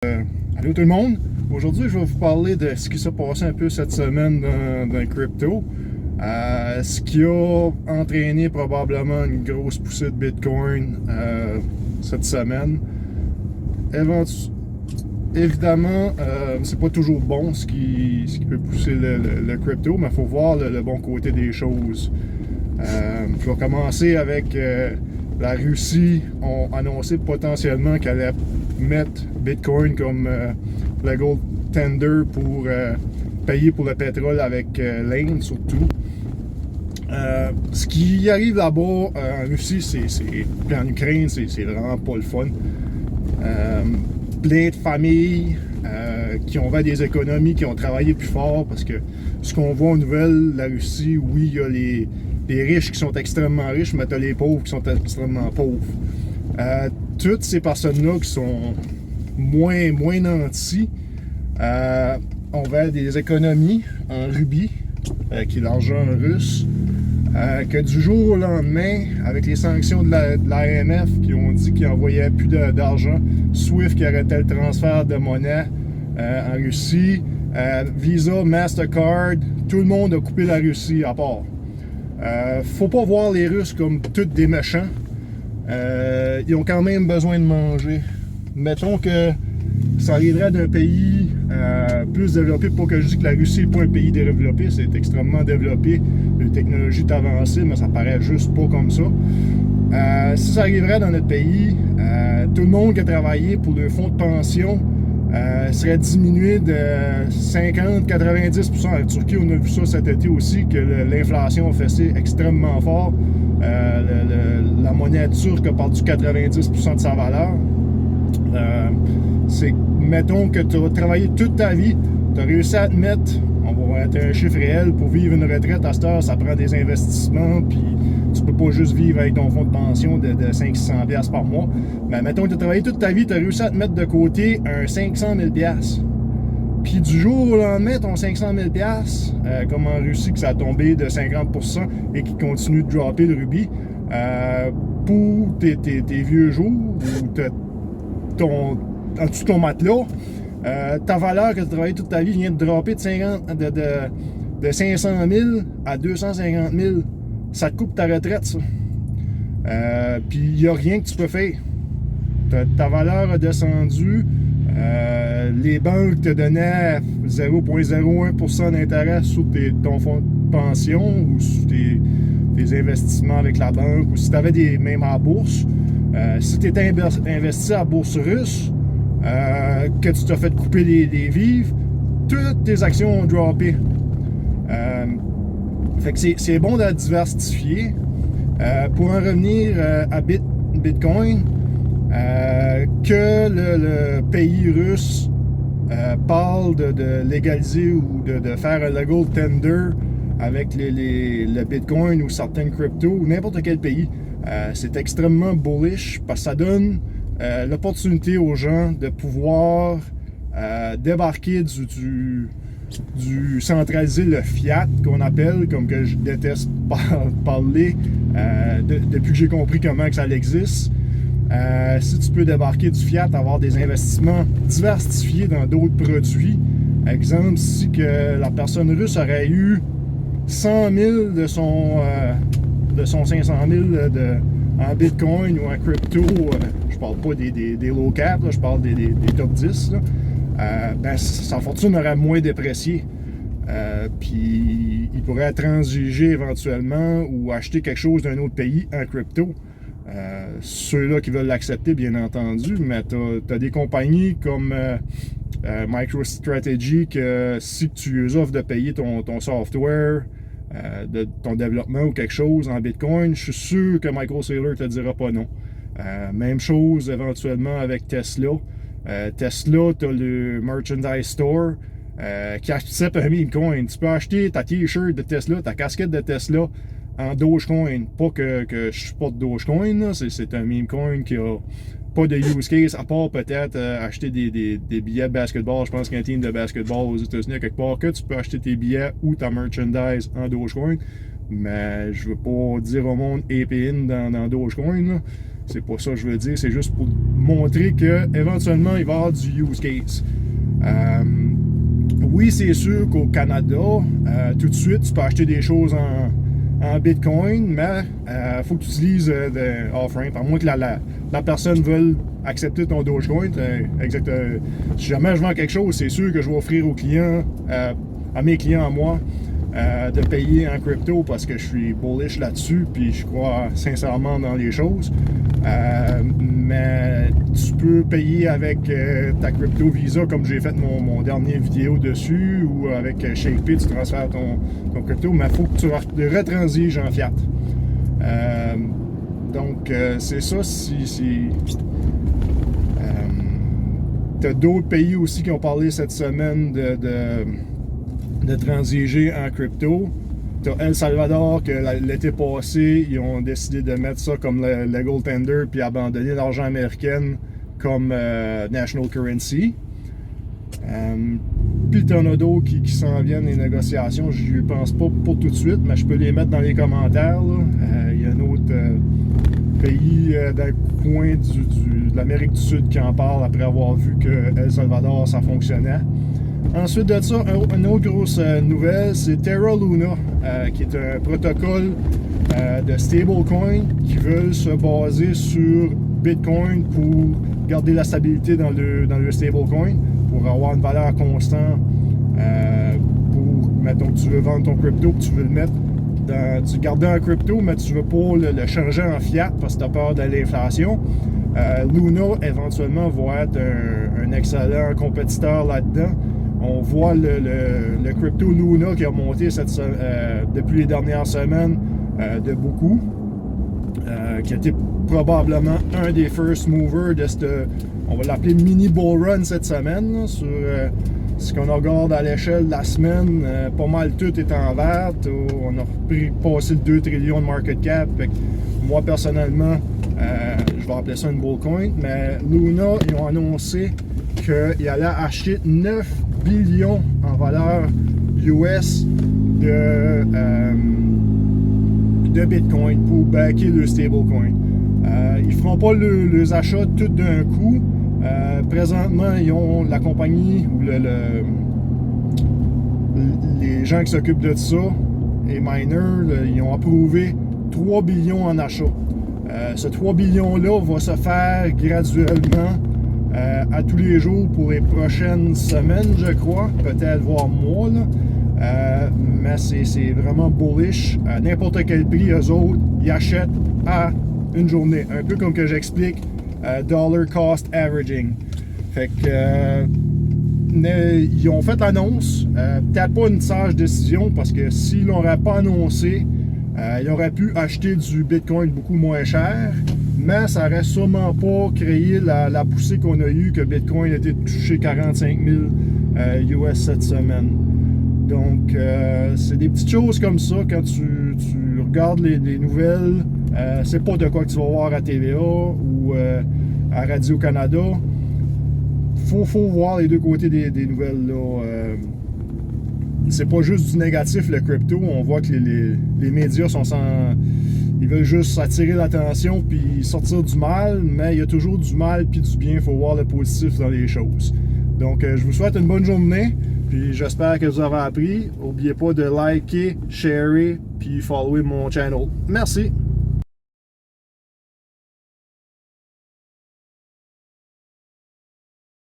Allô tout le monde, aujourd'hui je vais vous parler de ce qui s'est passé un peu cette semaine dans le crypto, ce qui a entraîné probablement une grosse poussée de Bitcoin cette semaine. Évidemment, c'est pas toujours bon ce qui peut pousser le crypto, mais il faut voir le bon côté des choses. Je vais commencer avec la Russie ont annoncé potentiellement qu'elle allait mettre Bitcoin comme le gold tender pour payer pour le pétrole avec l'Inde surtout. Ce qui arrive là-bas en Russie, puis en Ukraine, c'est vraiment pas le fun. Plein de familles qui ont fait des économies, qui ont travaillé plus fort parce que ce qu'on voit aux nouvelles, la Russie, oui, il y a les riches qui sont extrêmement riches, mais tu as les pauvres qui sont extrêmement pauvres. Toutes ces personnes-là qui sont moins nantis ont fait des économies en rubis, qui est l'argent russe, que du jour au lendemain, avec les sanctions de l'IMF qui ont dit qu'ils n'envoyaient plus d'argent, SWIFT qui arrêtait le transfert de monnaie en Russie, Visa, Mastercard, tout le monde a coupé la Russie à part. Faut pas voir les Russes comme tous des méchants. Ils ont quand même besoin de manger. Mettons que ça arriverait d'un pays plus développé, pas que je dis que la Russie n'est pas un pays développé, c'est extrêmement développé, la technologie est avancée, mais ça paraît juste pas comme ça. Si ça arriverait dans notre pays, tout le monde qui a travaillé pour le fonds de pension serait diminué de 50-90%. En Turquie, on a vu ça cet été aussi, que l'inflation a fait extrêmement fort. La monnaie turque a perdu 90% de sa valeur. Mettons que tu as travaillé toute ta vie, tu as réussi à te mettre, on va mettre un chiffre réel, pour vivre une retraite à cette heure, ça prend des investissements, puis tu peux pas juste vivre avec ton fonds de pension de 500-600$ par mois. Mais mettons que tu as travaillé toute ta vie, tu as réussi à te mettre de côté un 500 000$. Puis du jour au lendemain, ton 500 000$, comme en Russie, que ça a tombé de 50% et qui continue de dropper le rubis, pour tes vieux jours, ou en dessous de ton matelas, ta valeur que tu as travaillé toute ta vie vient de dropper de 500 000 à 250 000. Ça te coupe ta retraite, ça. Puis il n'y a rien que tu peux faire. Ta valeur a descendu. Les banques te donnaient 0,01% d'intérêt sur ton fonds de pension ou sur tes investissements avec la banque, ou si tu avais même en bourse. Si tu étais investi à la bourse russe, que tu t'as fait couper les vivres, toutes tes actions ont droppé. Fait que c'est bon de diversifier. Pour en revenir à Bitcoin, que le pays russe parle de légaliser ou de faire un legal tender avec le Bitcoin ou certaines cryptos, ou n'importe quel pays, c'est extrêmement bullish parce que ça donne l'opportunité aux gens de pouvoir débarquer du centralisé, le fiat qu'on appelle, comme que je déteste parler depuis que j'ai compris comment que ça existe. Si tu peux débarquer du fiat, avoir des investissements diversifiés dans d'autres produits, exemple, si que la personne russe aurait eu 100 000 de son 500 000 en Bitcoin ou en crypto, je parle pas des low cap, là, je parle des top 10, là, ben, sa fortune aurait moins déprécié. Puis il pourrait transiger éventuellement ou acheter quelque chose d'un autre pays en crypto. Ceux-là qui veulent l'accepter, bien entendu, mais tu as des compagnies comme MicroStrategy que si tu les offres de payer ton software, de ton développement ou quelque chose en Bitcoin, je suis sûr que MicroStrategy te dira pas non. Même chose éventuellement avec Tesla. Tesla, tu as le Merchandise Store qui accepte un meme-coin. Tu peux acheter ta t-shirt de Tesla, ta casquette de Tesla en Dogecoin. Pas que je supporte Dogecoin, c'est un meme-coin qui a pas de use case, à part peut-être acheter des billets de basketball. Je pense qu'il y a un team de basketball aux États-Unis quelque part que tu peux acheter tes billets ou ta merchandise en Dogecoin. Mais je veux pas dire au monde AP in dans Dogecoin. Là. C'est pas ça que je veux dire, c'est juste pour montrer qu'éventuellement, il va y avoir du use case. Oui, c'est sûr qu'au Canada, tout de suite, tu peux acheter des choses en Bitcoin, mais il faut que tu utilises de off-ramp, à moins que la personne veuille accepter ton Dogecoin. Si jamais je vends quelque chose, c'est sûr que je vais offrir aux clients, à mes clients, à moi, de payer en crypto parce que je suis bullish là-dessus, puis je crois sincèrement dans les choses. Mais tu peux payer avec ta crypto Visa, comme j'ai fait mon dernier vidéo dessus, ou avec ShakePay, tu transfères ton crypto, mais il faut que tu retransiges en fiat. Donc, c'est ça. Tu as d'autres pays aussi qui ont parlé cette semaine de transiger en crypto. Tu as El Salvador, que l'été passé, ils ont décidé de mettre ça comme le legal tender puis abandonner l'argent américain comme national currency. Puis tu en as d'autres qui s'en viennent, les négociations. Je ne pense pas pour tout de suite, mais je peux les mettre dans les commentaires. Il y a un autre pays dans le coin de l'Amérique du Sud qui en parle après avoir vu que El Salvador, ça fonctionnait. Ensuite de ça, une autre grosse nouvelle, c'est Terra Luna, qui est un protocole de stablecoin qui veulent se baser sur Bitcoin pour garder la stabilité dans le stablecoin, pour avoir une valeur constante, pour, mettons que tu veux vendre ton crypto, que tu veux le mettre, tu le gardes en crypto, mais tu veux pas le changer en fiat parce que tu as peur de l'inflation. Luna, éventuellement, va être un excellent compétiteur là-dedans. On voit le crypto Luna qui a monté depuis les dernières semaines de beaucoup, qui a été probablement un des first movers de cette, on va l'appeler mini bull run cette semaine, là, sur ce qu'on regarde à l'échelle de la semaine. Pas mal tout est en vert. On a passé le 2 trillions de market cap. Fait que moi personnellement, je vais appeler ça une bull coin, mais Luna, ils ont annoncé qu'ils allaient acheter 9 billions en valeur US de Bitcoin pour backer le stablecoin. Ils feront pas les achats tout d'un coup. Présentement, ils ont la compagnie ou les gens qui s'occupent de ça, les miners, ils ont approuvé 3 billions en achats. Ce 3 billions-là va se faire graduellement à tous les jours pour les prochaines semaines, je crois, peut-être voire mois. Mais c'est vraiment bullish. À n'importe quel prix, eux autres, ils achètent à une journée. Un peu comme que j'explique, dollar cost averaging. Fait que ils ont fait l'annonce. Peut-être pas une sage décision parce que s'ils l'auraient pas annoncé, ils auraient pu acheter du Bitcoin beaucoup moins cher. Mais ça n'aurait sûrement pas créé la poussée qu'on a eue que Bitcoin a été touché 45 000 US cette semaine. Donc, c'est des petites choses comme ça quand tu regardes les nouvelles. C'est pas de quoi que tu vas voir à TVA ou à Radio-Canada. Faut voir les deux côtés des nouvelles, là. C'est pas juste du négatif, le crypto. On voit que les médias sont ils veulent juste attirer l'attention puis sortir du mal, mais il y a toujours du mal puis du bien. Il faut voir le positif dans les choses. Donc, je vous souhaite une bonne journée. Puis j'espère que vous avez appris. N'oubliez pas de liker, sharer, puis follower mon channel. Merci!